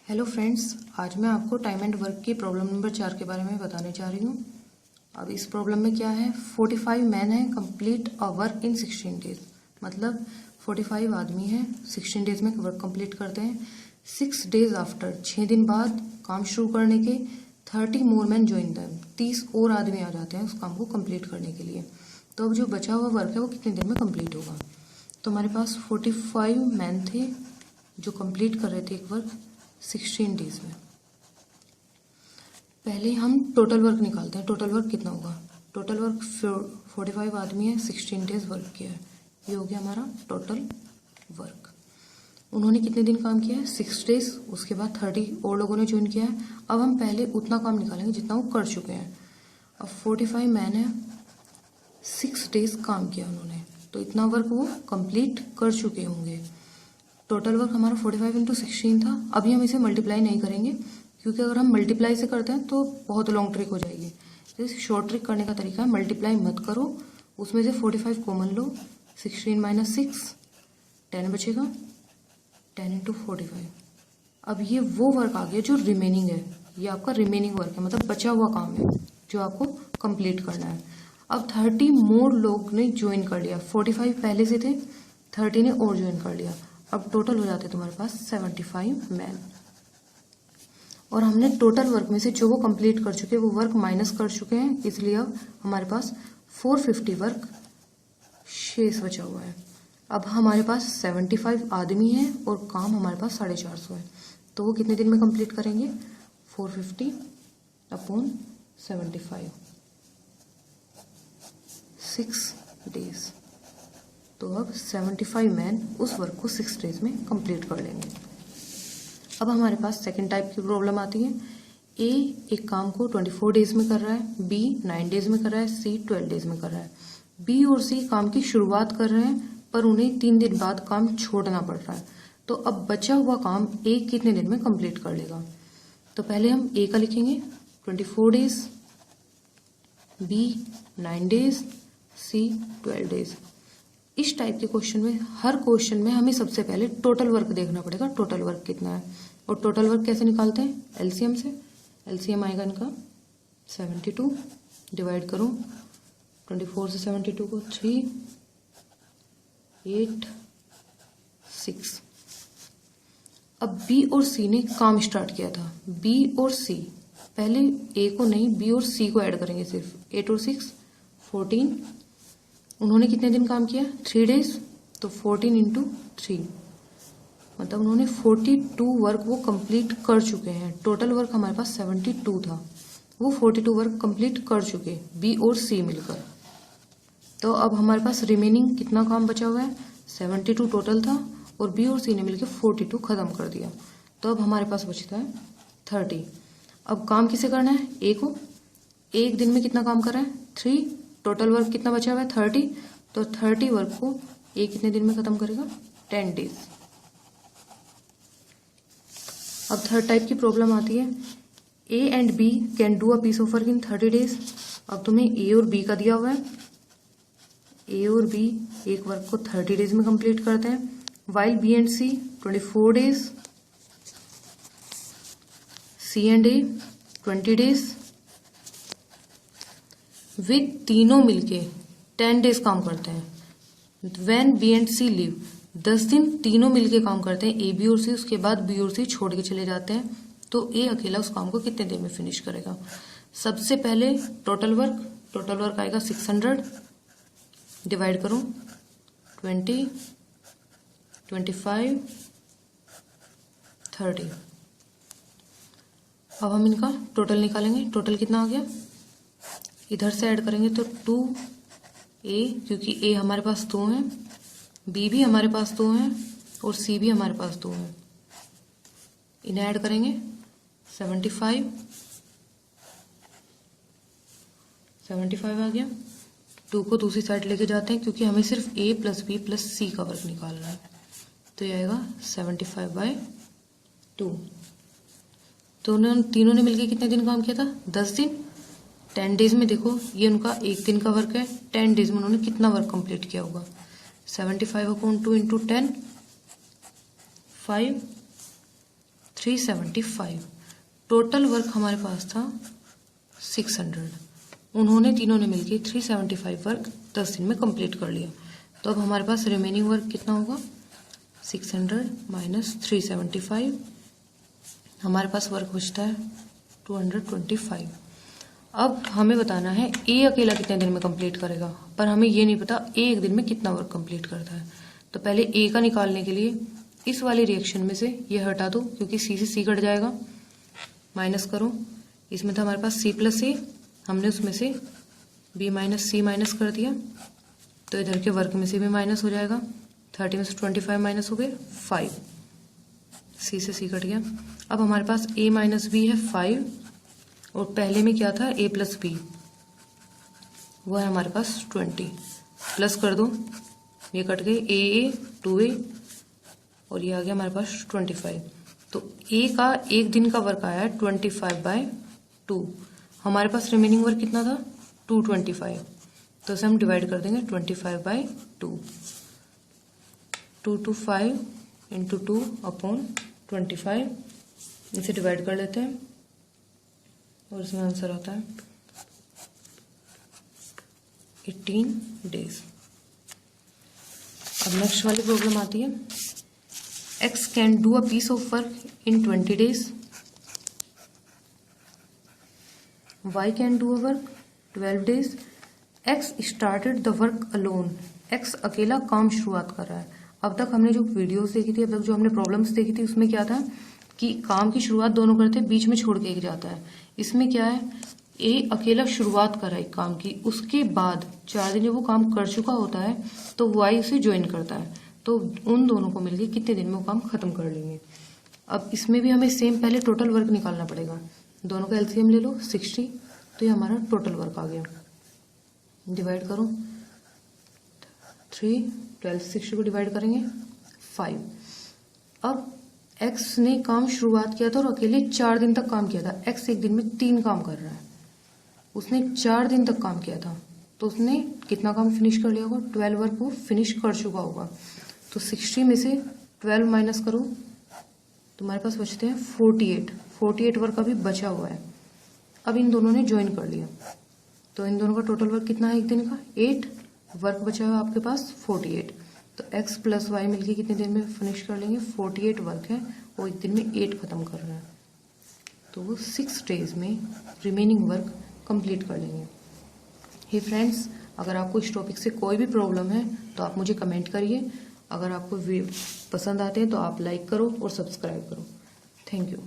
Hello friends, आज मैं आपको टाइम एंड वर्क की प्रॉब्लम नंबर 4 के बारे में बताने जा रही हूँ। अब इस प्रॉब्लम में क्या है, 45 मैन है, complete a work in 16 days. मतलब 45 आदमी हैं, 16 डेज में वर्क कंप्लीट करते हैं। 6 डेज आफ्टर, 6 दिन बाद काम शुरू करने के 30 मोर मैन ज्वाइन दैम, 30 और आदमी आ जाते हैं उस काम को कंप्लीट करने के लिए। तो अब जो बचा हुआ वर्क है वो कितने दिन में कंप्लीट होगा। तो हमारे पास 45 मैन थे जो कंप्लीट कर रहे थे एक वर्क 16 डेज में। पहले हम टोटल वर्क निकालते हैं। टोटल वर्क कितना होगा, टोटल वर्क 45 आदमी है, 16 डेज वर्क किया है, ये हो गया हमारा टोटल वर्क। उन्होंने कितने दिन काम किया है, 6 डेज, उसके बाद 30 और लोगों ने ज्वाइन किया है। अब हम पहले उतना काम निकालेंगे जितना वो कर चुके हैं। अब 45 मैन है, 6 डेज काम किया उन्होंने, तो इतना वर्क वो कंप्लीट कर चुके होंगे। टोटल वर्क हमारा 45 इंटू 16 था। अभी हम इसे मल्टीप्लाई नहीं करेंगे, क्योंकि अगर हम मल्टीप्लाई से करते हैं तो बहुत लॉन्ग ट्रिक हो जाएगी। तो इस शॉर्ट ट्रिक करने का तरीका है, मल्टीप्लाई मत करो, उसमें से 45 कॉमन लो, 16 माइनस 6, 10 बचेगा, 10 इंटू 45। अब ये वो वर्क आ गया जो रिमेनिंग है, ये आपका रिमेनिंग वर्क है, मतलब बचा हुआ काम है जो आपको कंप्लीट करना है। अब 30 मोर लोग ने ज्वाइन कर लिया, 45 पहले से थे, 30 ने और ज्वाइन कर लिया। अब टोटल हो जाते तुम्हारे पास 75 मैन। और हमने टोटल वर्क में से जो वो कंप्लीट कर चुके हैं वो वर्क माइनस कर चुके हैं, इसलिए अब हमारे पास 450 वर्क शेष बचा हुआ है। अब हमारे पास 75 आदमी हैं और काम हमारे पास 450 है, तो वो कितने दिन में कंप्लीट करेंगे, 450 अपॉन 75, 6 डेज। तो अब 75 मैन उस वर्क को 6 डेज में कंप्लीट कर लेंगे। अब हमारे पास सेकंड टाइप की प्रॉब्लम आती है। ए एक काम को 24 डेज में कर रहा है, बी 9 डेज में कर रहा है, सी 12 डेज में कर रहा है। बी और सी काम की शुरुआत कर रहे हैं, पर उन्हें 3 दिन बाद काम छोड़ना पड़ रहा है। तो अब बचा हुआ काम ए कितने दिन में कंप्लीट कर लेगा। तो पहले हम ए का लिखेंगे 24 डेज, बी 9 डेज, सी 12 डेज। इस टाइप के क्वेश्चन में, हर क्वेश्चन में हमें सबसे पहले टोटल वर्क देखना पड़ेगा, टोटल वर्क कितना है। और टोटल वर्क कैसे निकालते हैं, एलसीएम से। एलसीएम आएगा इनका 72, डिवाइड करो 24 से 72 को 3, 8, 6। अब बी और सी ने काम स्टार्ट किया था, बी और सी, पहले ए को नहीं बी और सी को ऐड करेंगे सिर्फ, 8 और 6 14। उन्होंने कितने दिन काम किया, 3 डेज, तो 14 इंटू 3, मतलब उन्होंने 42 वर्क वो कंप्लीट कर चुके हैं। टोटल वर्क हमारे पास 72 था, वो 42 वर्क कंप्लीट कर चुके, बी और सी मिलकर। तो अब हमारे पास रिमेनिंग कितना काम बचा हुआ है, 72 टोटल था और बी और सी ने मिलकर 42 खत्म कर दिया। तो अब हमारे पास बचता है 30। अब काम किसे करना है, ए को। एक दिन में कितना काम कर रहा है, 3, टोटल वर्क कितना बचा हुआ है, 30। तो 30 वर्क को ए कितने दिन में खत्म करेगा, 10 डेज। अब थर्ड टाइप की प्रॉब्लम आती है, A and B can do a piece of work in 30 days. अब तुम्हें ए और बी का दिया हुआ है, ए और बी एक वर्क को 30 डेज में कंप्लीट करते हैं, while B and C 24 days, C and A 20 days. वे तीनों मिलके 10 डेज काम करते हैं। When B and C leave, 10 दिन तीनों मिलके काम करते हैं, ए बी और सी, उसके बाद बी और सी छोड़ के चले जाते हैं। तो ए अकेला उस काम को कितने दिन में फिनिश करेगा। सबसे पहले टोटल वर्क आएगा 600, डिवाइड करो 20, 25, 30। अब हम इनका टोटल निकालेंगे, टोटल कितना आ गया, इधर से ऐड करेंगे तो 2a, क्योंकि a हमारे पास 2 हैं, b भी हमारे पास 2 हैं और c भी हमारे पास 2 हैं। इन्हें ऐड करेंगे 75 आ गया। 2 को दूसरी साइड लेके जाते हैं, क्योंकि हमें सिर्फ a plus b plus c का वर्क निकालना है। तो ये आएगा 75/2। तो उन्होंने तीनों ने मिलकर कितने दिन काम किया था, 10 दिन। 10 डेज में देखो, ये उनका एक दिन का वर्क है, 10 डेज में उन्होंने कितना वर्क कंप्लीट किया होगा, 75/2 इंटू 10, 5, 375। टोटल वर्क हमारे पास था 600। उन्होंने तीनों ने मिलकर 375 वर्क 10 दिन में कंप्लीट कर लिया। तो अब हमारे पास रिमेनिंग वर्क कितना होगा, 600 माइनस 375, हमारे पास वर्क बचता है 225। अब हमें बताना है ए अकेला कितने दिन में कंप्लीट करेगा, पर हमें ये नहीं पता ए एक दिन में कितना वर्क कंप्लीट करता है। तो पहले ए का निकालने के लिए इस वाले रिएक्शन में से ये हटा दो, क्योंकि सी से सी कट जाएगा, माइनस करो। इसमें था हमारे पास सी प्लस ए, हमने उसमें से बी माइनस सी माइनस कर दिया, तो इधर के वर्क में से भी माइनस हो जाएगा। 30 में से 25 माइनस हो गए 5, सी से सी कट गया। अब हमारे पास ए माइनस बी है 5, और पहले में क्या था ए प्लस बी, वो है हमारे पास 20, प्लस कर दो, ये कट गए, ए 2a, और ये आ गया हमारे पास 25। तो ए का एक दिन का वर्क आया है 25/2। हमारे पास रिमेनिंग वर्क कितना था 225, तो इसे हम डिवाइड कर देंगे 25/2। 2 to 5 इंटू 2 अपॉन 25, इसे डिवाइड कर लेते हैं और इसमें आंसर आता है 18 डेज। अब नेक्स्ट वाली प्रॉब्लम आती है, X can do a piece of work in 20 days, Y can do a work 12 days, X started the work alone, X अकेला काम शुरुआत कर रहा है। अब तक हमने जो वीडियोस देखी थी, अब तक जो हमने प्रॉब्लम्स देखी थी, उसमें क्या था कि काम की शुरुआत दोनों करते हैं, बीच में छोड़ के एक जाता है। इसमें क्या है, ए अकेला शुरुआत कर रहा है काम की, उसके बाद 4 दिन जब वो काम कर चुका होता है तो वाई उसे ज्वाइन करता है, तो उन दोनों को मिलकर कितने दिन में वो काम खत्म कर लेंगे। अब इसमें भी हमें सेम पहले टोटल वर्क निकालना पड़ेगा। दोनों का एलसीएम ले लो 60, तो ये हमारा टोटल वर्क आ गया। डिवाइड करो 3, 12 60 को डिवाइड करेंगे 5। अब एक्स ने काम शुरुआत किया था और अकेले 4 दिन तक काम किया था। एक्स एक दिन में 3 काम कर रहा है, उसने 4 दिन तक काम किया था, तो उसने कितना काम फिनिश कर लिया होगा, 12 वर्क वो फिनिश कर चुका होगा। तो 60 में से 12 माइनस करो, तुम्हारे पास बचते हैं 48 वर्क अभी बचा हुआ है। अब इन दोनों ने ज्वाइन कर लिया, तो इन दोनों का टोटल वर्क कितना है एक दिन का, 8 वर्क बचा हुआ आपके पास 48। तो x प्लस वाई मिलकर कितने दिन में फिनिश कर लेंगे, 48 वर्क है, वो एक दिन में 8 खत्म कर रहा है, तो वो 6 डेज में रिमेनिंग वर्क कंप्लीट कर लेंगे। हे फ्रेंड्स, अगर आपको इस टॉपिक से कोई भी प्रॉब्लम है तो आप मुझे कमेंट करिए। अगर आपको पसंद आते हैं तो आप लाइक करो और सब्सक्राइब करो। Thank you.